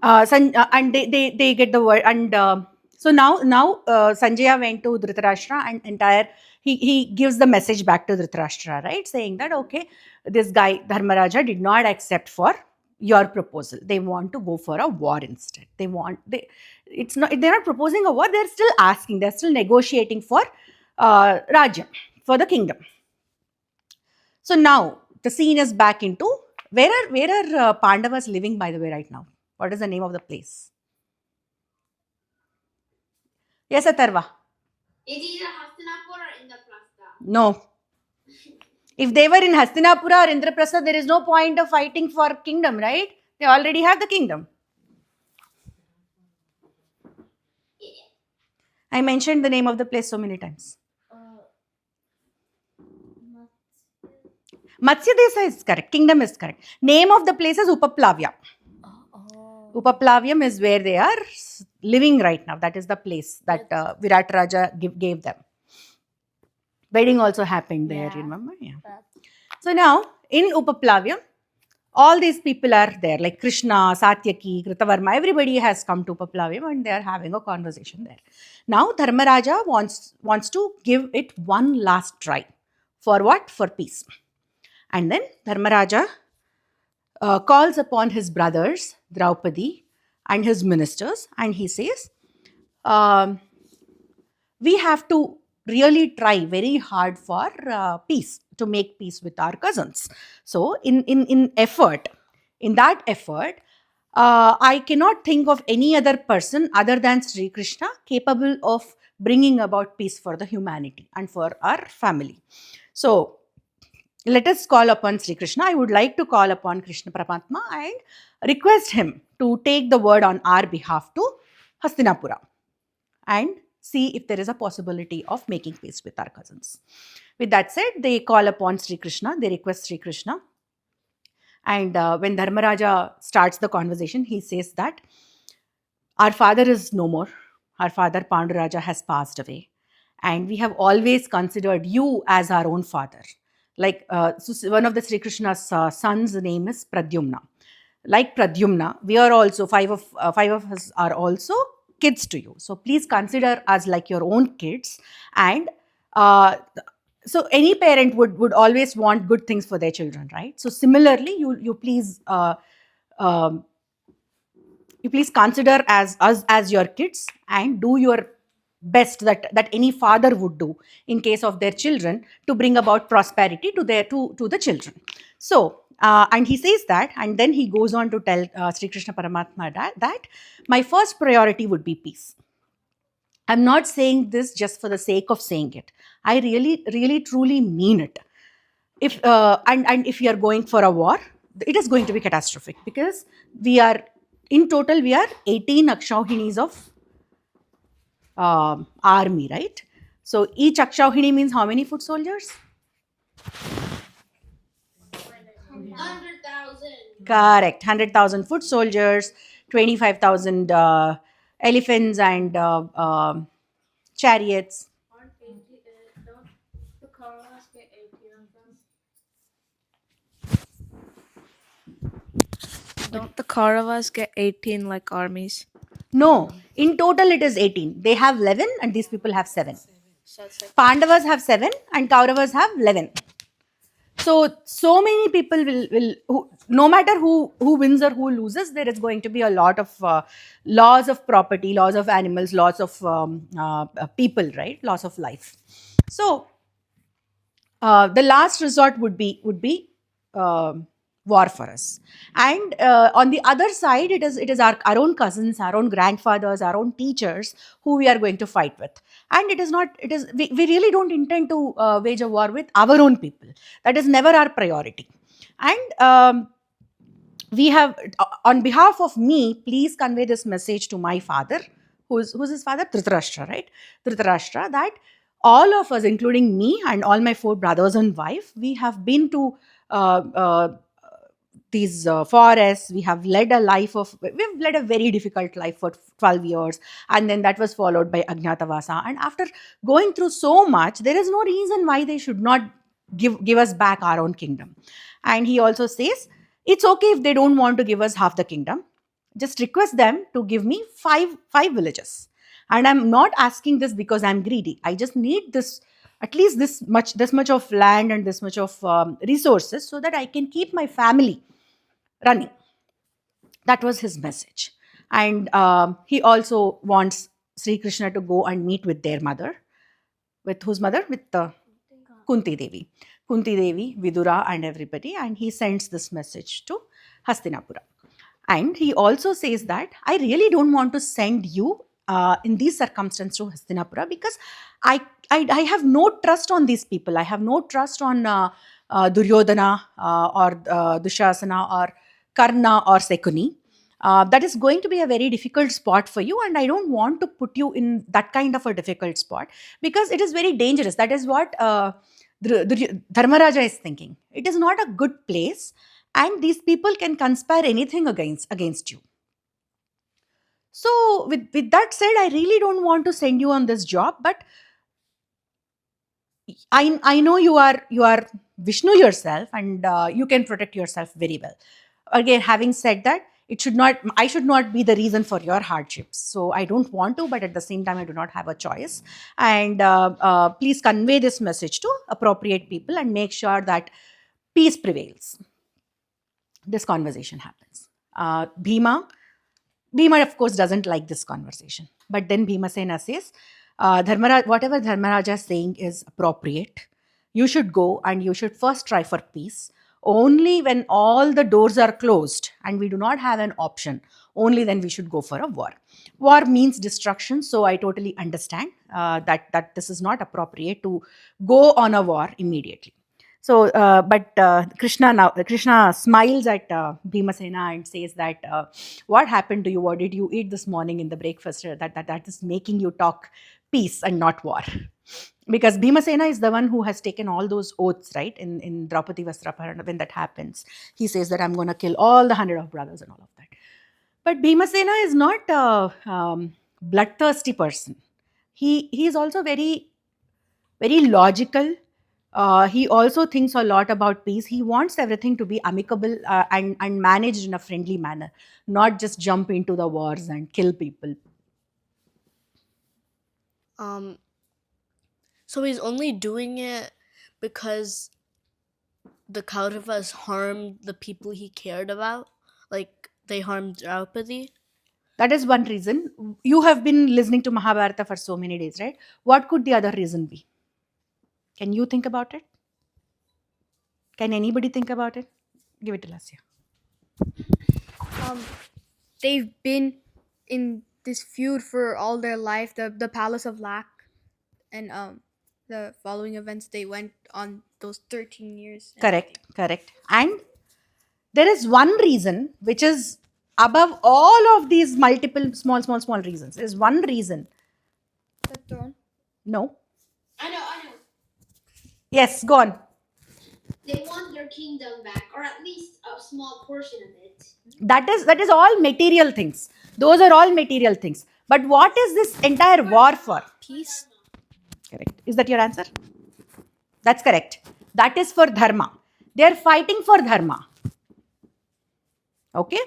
And they get the word, and so now Sanjaya went to Dhritarashtra, and entire he gives the message back to Dhritarashtra, right, saying that okay, this guy Dharmaraja did not accept for your proposal. They want to go for a war instead. They're not proposing a war. They're still asking. They're still negotiating for Rajya, for the kingdom. So now the scene is back into where are Pandavas living, by the way, right now? What is the name of the place? Yes, Atharva. It is either Hastinapur or Indraprastha. No. If they were in Hastinapura or Indraprastha, there is no point of fighting for kingdom, right? They already have the kingdom. I mentioned the name of the place so many times. Matsya Desa is correct. Kingdom is correct. Name of the place is Upaplavya. Upaplavyam is where they are living right now. That is the place that Virat Raja gave them. Wedding also happened there, remember? Yeah. So now in Upaplavyam, all these people are there, like Krishna, Satyaki, Kritavarma, everybody has come to Upaplavyam and they are having a conversation there. Now Dharmaraja wants to give it one last try. For what? For peace. And then Dharmaraja calls upon his brothers, Draupadi, and his ministers, and he says, we have to really try very hard for peace, to make peace with our cousins. So in that effort, I cannot think of any other person other than Sri Krishna capable of bringing about peace for the humanity and for our family. So let us call upon Sri Krishna. I would like to call upon Krishna Paramatma and request him to take the word on our behalf to Hastinapura and see if there is a possibility of making peace with our cousins. With that said, they call upon Sri Krishna, they request Sri Krishna. And when Dharmaraja starts the conversation, he says that our father is no more. Our father Panduraja has passed away. And we have always considered you as our own father. Like so one of the Sri Krishna's sons' name is Pradyumna. Like Pradyumna, we are also, five of us are also kids to you. So please consider us like your own kids. And so any parent would always want good things for their children, right? So similarly, you please consider us as your kids and do your best that any father would do in case of their children to bring about prosperity to the children. So and he says that, and then he goes on to tell Sri Krishna Paramatma that my first priority would be peace. I'm not saying this just for the sake of saying it. I really truly mean it. If and if we are going for a war, it is going to be catastrophic, because we are 18 Akshauhinis of army, right? So each Akshauhini means how many foot soldiers? 100,000. Correct. 100,000 foot soldiers, 25,000 elephants and chariots. Don't the Kauravas get 18 like armies? No, in total it is 18. They have 11 and these people have 7. So it's like Pandavas have 7 and Kauravas have 11. So many people will no matter who wins or who loses, there is going to be a lot of laws of property, laws of animals, laws of people, right? Loss of life. So the last resort would be war for us. And on the other side, it is our own cousins, our own grandfathers, our own teachers who we are going to fight with. And we really don't intend to wage a war with our own people. That is never our priority. And we have, on behalf of me, please convey this message to my father. Who's his father? Dhritarashtra, right? Dhritarashtra, that all of us, including me and all my 4 brothers and wife, we have been to these forests. We've led a very difficult life for 12 years, and then that was followed by Ajnatavasa. And after going through so much, there is no reason why they should not give us back our own kingdom. And he also says, it's okay if they don't want to give us half the kingdom. Just request them to give me five villages. And I'm not asking this because I'm greedy. I just need this, at least this much of land and this much of resources, so that I can keep my family running. That was his message. And he also wants Sri Krishna to go and meet with their mother. With whose mother? With Kunti Devi. Kunti Devi, Vidura, and everybody. And he sends this message to Hastinapura. And he also says that I really don't want to send you in these circumstances to Hastinapura, because I have no trust on these people. I have no trust on Duryodhana or Dushasana or Karna or Sekuni. That is going to be a very difficult spot for you, and I don't want to put you in that kind of a difficult spot, because it is very dangerous. That is what Dharmaraja is thinking. It is not a good place, and these people can conspire anything against you. So with that said, I really don't want to send you on this job, but I know you are Vishnu yourself, and you can protect yourself very well. Again, having said that, I should not be the reason for your hardships. So I don't want to, but at the same time, I do not have a choice. And please convey this message to appropriate people and make sure that peace prevails. This conversation happens. Bhima, of course, doesn't like this conversation. But then Bhimasena says, whatever Dharmaraja is saying is appropriate. You should go and you should first try for peace. Only when all the doors are closed and we do not have an option, only then we should go for a war. War means destruction, so I totally understand that this is not appropriate to go on a war immediately. So, but Krishna smiles at Bhimasena and says that, what happened to you? What did you eat this morning in the breakfast that is making you talk peace and not war? Because Bhimasena is the one who has taken all those oaths, right? In Draupadi Vastraparana, when that happens, he says that I'm going to kill all the 100 of brothers and all of that. But Bhimasena is not a bloodthirsty person. He is also very, very logical. He also thinks a lot about peace. He wants everything to be amicable and managed in a friendly manner, not just jump into the wars and kill people. So he's only doing it because the Kauravas harmed the people he cared about? Like, they harmed Draupadi? That is one reason. You have been listening to Mahabharata for so many days, right? What could the other reason be? Can you think about it? Can anybody think about it? Give it to Lasya. They've been in this feud for all their life. The Palace of Lack, and the following events, they went on those 13 years. Correct. And there is one reason which is above all of these multiple small reasons. There is one reason. The throne. No. I know. Yes, go on. They want their kingdom back, or at least a small portion of it. That is all material things. Those are all material things. But what is this entire war for? Peace? Correct. Is that your answer? That's correct. That is for dharma. They are fighting for dharma. Okay?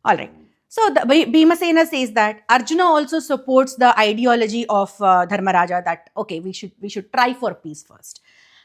All right. So Bhimasena says that Arjuna also supports the ideology of Dharmaraja, that okay, we should try for peace first.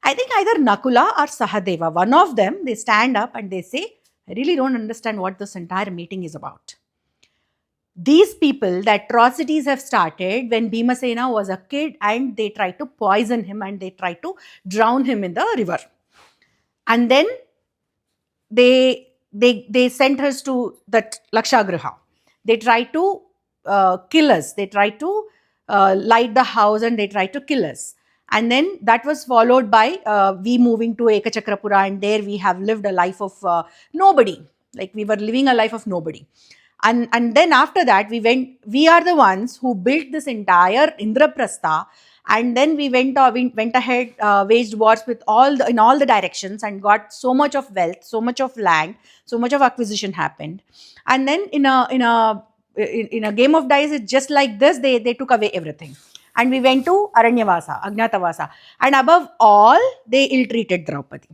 I think either Nakula or Sahadeva, one of them, they stand up and they say, I really don't understand what this entire meeting is about. These people, the atrocities have started when Bhimasena was a kid and they tried to poison him and they tried to drown him in the river. And then they sent us to that Lakshagriha. They tried to kill us. They tried to light the house and they tried to kill us. And then that was followed by we moving to Ekachakrapura, and there we have lived a life of nobody. Like we were living a life of nobody. And then after that, we are the ones who built this entire Indraprastha, and then we went ahead, waged wars with in all the directions and got so much of wealth, so much of land, so much of acquisition happened. And then in a game of dice, it's just like this, they took away everything. And we went to Aranyavasa, Agnatavasa. And above all, they ill-treated Draupadi.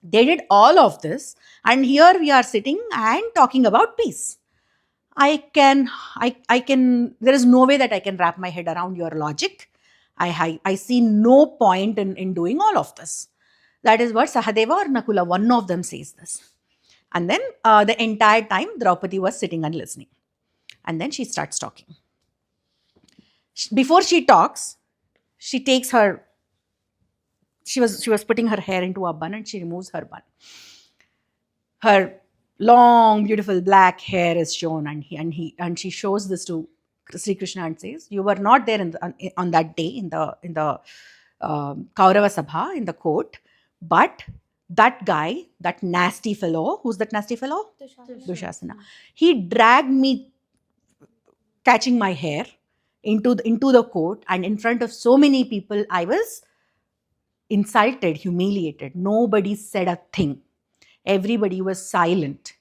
They did all of this, and here we are sitting and talking about peace. there is no way that I can wrap my head around your logic. I see no point in doing all of this. That is what Sahadeva or Nakula, one of them, says this. And then the entire time Draupadi was sitting and listening. And then she starts talking. Before she talks, she takes her, she was putting her hair into a bun and she removes her bun. Her long, beautiful black hair is shown, and she shows this to Srikrishna and says, "You were not there on that day in the Kaurava Sabha, in the court, but that guy, that nasty fellow, who's that nasty fellow? Dushasana. He dragged me, catching my hair, into the court, and in front of so many people, I was insulted, humiliated. Nobody said a thing. Everybody was silent.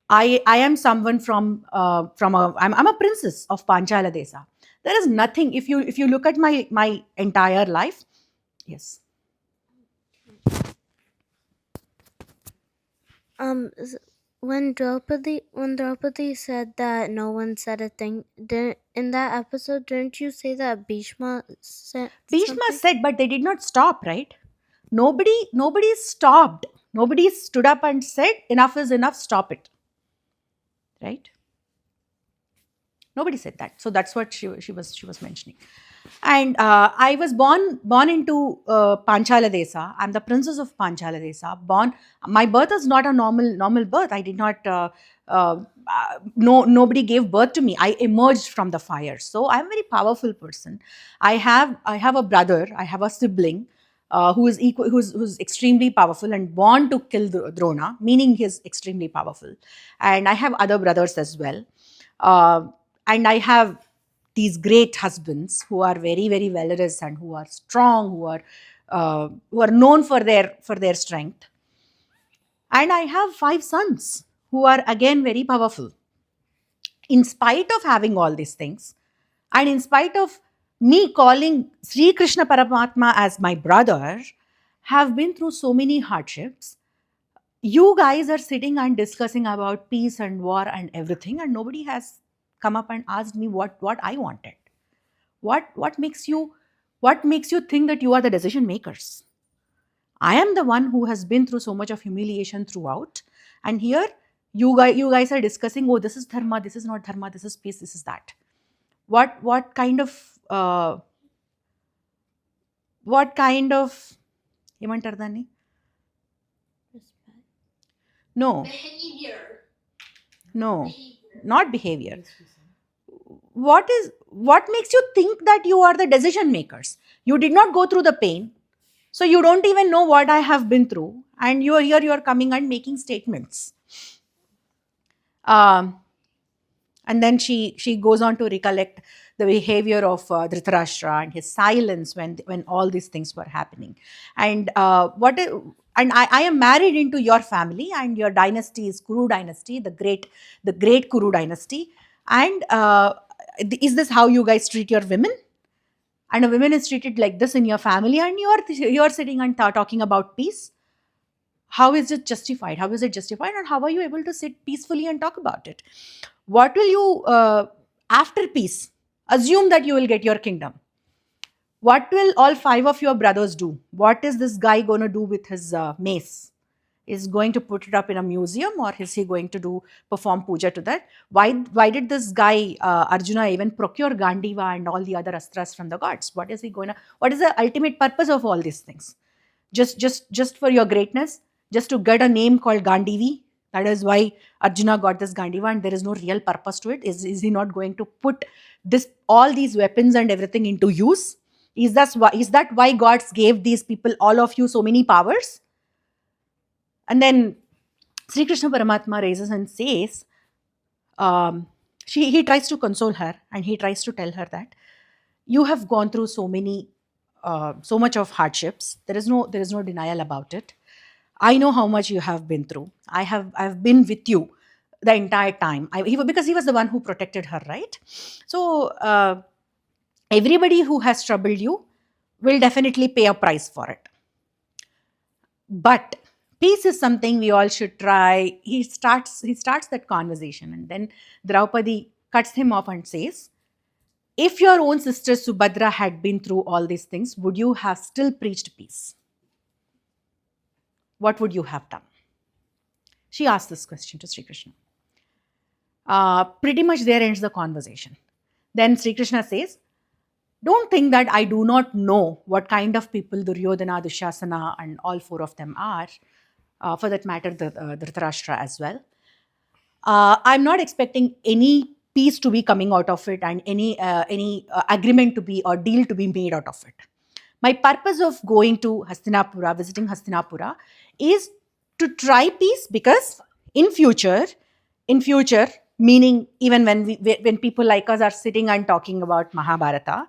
I am someone from I'm a princess of Panchala Desa. There is nothing. If you look at my entire life, yes. When Draupadi said that no one said a thing, in that episode, didn't you say that Bhishma said Bhishma something? said, but they did not stop, right? Nobody stopped. Nobody stood up and said, enough is enough, stop it. Right? Nobody said that. So that's what she was mentioning. And I was born into Panchala Desa. I'm the princess of Panchala Desa. My birth is not a normal birth. I did not. Nobody gave birth to me. I emerged from the fire. So I'm a very powerful person. I have a brother. I have a sibling who's extremely powerful and born to kill Drona, meaning he's extremely powerful. And I have other brothers as well. And I have these great husbands who are very, very valorous and who are strong, who are known for their strength. And I have 5 sons who are again very powerful. In spite of having all these things, and in spite of me calling Sri Krishna Paramatma as my brother, have been through so many hardships. You guys are sitting and discussing about peace and war and everything, and nobody has come up and asked me what I wanted. What makes you think that you are the decision makers? I am the one who has been through so much of humiliation throughout, and here you guys are discussing, oh, this is dharma, this is not dharma, this is peace, this is that. What kind of ఏమంటారు దాన్ని? No, Behavior. no, not behavior. What makes you think that you are the decision makers? You did not go through the pain, so you don't even know what I have been through, and you're coming and making statements. And then she goes on to recollect the behavior of Dhritarashtra and his silence when all these things were happening. And I am married into your family, and your dynasty is Kuru dynasty, the great Kuru dynasty. And is this how you guys treat your women? And a woman is treated like this in your family, and you're sitting and talking about peace? How is it justified? How is it justified? And how are you able to sit peacefully and talk about it? What will you, after peace, assume that you will get your kingdom? What will all 5 of your brothers do? What is this guy going to do with his mace? Is going to put it up in a museum, or is he going to perform puja to that? Why did this guy Arjuna even procure Gandiva and all the other astras from the gods? What is the ultimate purpose of all these things? Just for your greatness, just to get a name called Gandivi? That is why Arjuna got this Gandiva, and there is no real purpose to it. Is he not going to put all these weapons and everything into use? Is that why gods gave these people, all of you, so many powers? And then Sri Krishna Paramatma raises and says, he tries to console her, and he tries to tell her that you have gone through so much of hardships. There is no denial about it. I know how much you have been through. I've been with you the entire time. Because he was the one who protected her, right? So everybody who has troubled you will definitely pay a price for it. But Peace is something we all should try. He starts that conversation, and then Draupadi cuts him off and says, if your own sister Subhadra had been through all these things, would you have still preached peace? What would you have done? She asked this question to Srikrishna. Pretty much there ends the conversation. Then Srikrishna says, don't think that I do not know what kind of people Duryodhana, Dushasana, and all four of them are. For that matter, Dhritarashtra as well. I'm not expecting any peace to be coming out of it and any agreement to be or deal to be made out of it. My purpose of going to Hastinapura, visiting Hastinapura, is to try peace, because in future, meaning even when people like us are sitting and talking about Mahabharata,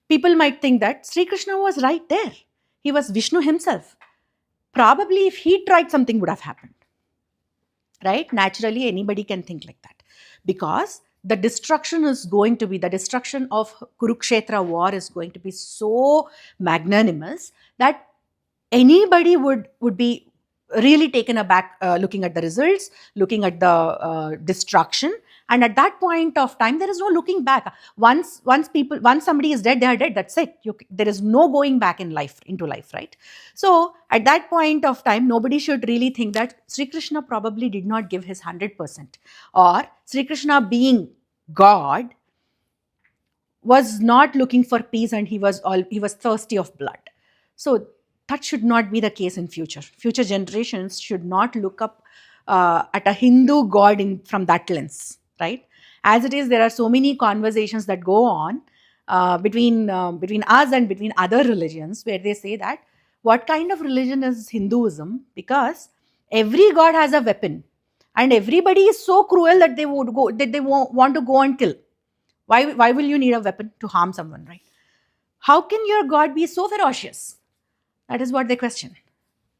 people might think that Sri Krishna was right there. He was Vishnu himself. Probably if he tried, something would have happened. Right? Naturally, anybody can think like that. Because the destruction of Kurukshetra war is going to be so magnanimous that anybody would be really taken aback looking at the results, looking at the destruction. And at that point of time, there is no looking back. Once somebody is dead, they are dead. That's it. There is no going back into life, right? So at that point of time, nobody should really think that Sri Krishna probably did not give his 100%, or Sri Krishna being God was not looking for peace and he was thirsty of blood. So that should not be the case in future. Future generations should not look up at a Hindu god from that lens, right? As it is, there are so many conversations that go on between us and between other religions, where they say that what kind of religion is Hinduism? Because every god has a weapon, and everybody is so cruel that they want to go and kill. Why will you need a weapon to harm someone, right? How can your God be so ferocious? That is what they question.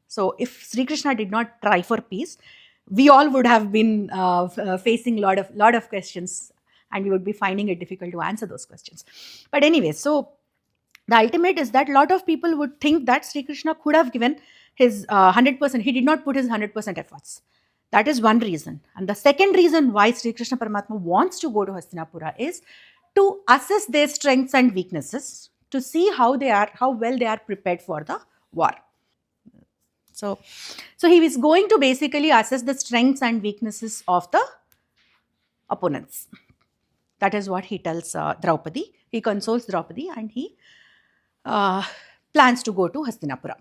So if Sri Krishna did not try for peace, we all would have been facing lot of questions, and we would be finding it difficult to answer those questions. But anyway, so the ultimate is that a lot of people would think that Sri Krishna could have given his 100%. He did not put his 100% efforts. That is one reason. And the second reason why Sri Krishna Paramatma wants to go to Hastinapura is to assess their strengths and weaknesses, to see how well they are prepared for the war. So he is going to basically assess the strengths and weaknesses of the opponents. That is what he tells Draupadi. He consoles Draupadi, and he plans to go to Hastinapura.